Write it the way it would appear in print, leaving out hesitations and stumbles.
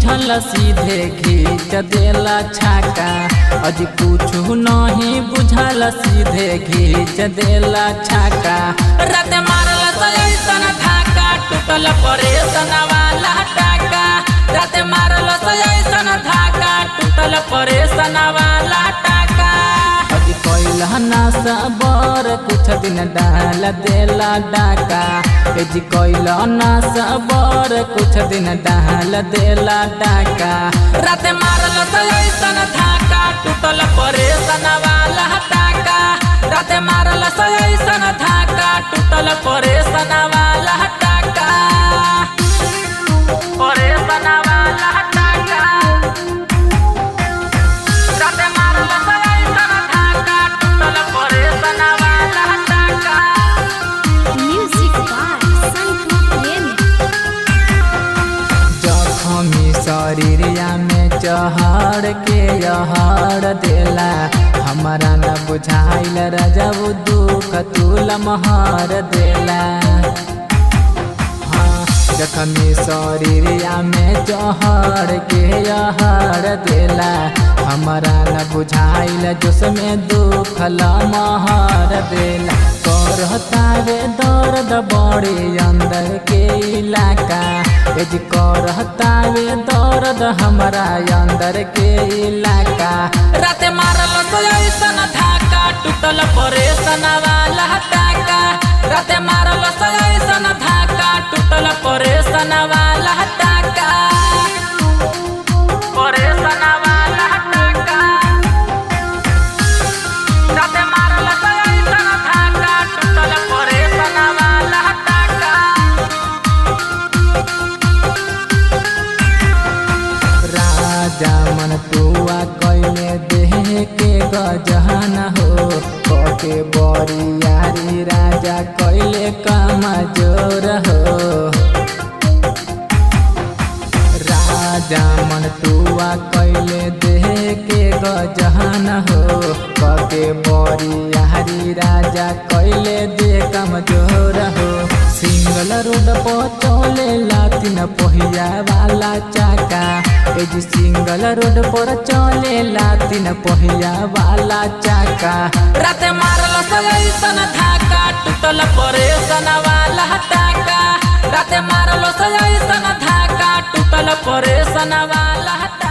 बुझल सीधे खींच देला छाका। अजी कुछ नहीं बुझल सीधे खींच देला छाका। रात मारल ऐसन धाका टूटल परेशान वाला टाका। रात मारल ऐसन धाका टूटल परेशान वाला टाका। अजी कोइल ना सबर कुछ दिन डाल देला डाका। जी कोइल ना सबर कुछ दिन डाल देला डाका। रात मारल ऐसन धाका टूटल परेशान वाला टाका। रात मारल ऐसन धाका टूटल परेशान वाला टाका। परेशान वाला टाका। रात मारल ऐसन धाका टूटल परेशान वाला टाका। Music by Santu Premi. जखमी शरीरिया में चहड़ के यहड़ देला। हमारा न बुझाइल रजब दुख तुल महर देला। हाँ जखमी शरीरिया में चहड़ के यहड़ देला। हमारा न बुझाइल जोश में दुख लमहर देला। करतावे दर्द बड़ी अंदर के इलाका। एज करतावे दर्द हमारा अंदर के इलाका। रात मारल ऐसन धाका टूटल परेशान वाला टाका। रात मारल ऐसन धाका टूटल परेशान वाला टाका। परेशान वाला टाका। रात मारल ऐसन धाका टूटल परेशान वाला टाका। राजा मन तुआ कैले देह के गजहन हो। कटे बड़ी यारी राजा कैले कमजोर हो। राजा मन तुआ कैले देह के गजहन हो। कटे बड़ी यारी राजा कैले दे कमजोर हो। सिंगल रोड पर चले लातिन पहिया वाला चाका। एज सिंगल रोड पर चले लातिन पहिया वाला चाका। रात मारल ऐसन धाका टूटल परेशान वाला टाका। रात मारल ऐसन धाका टूटल परेशान वाला टाका।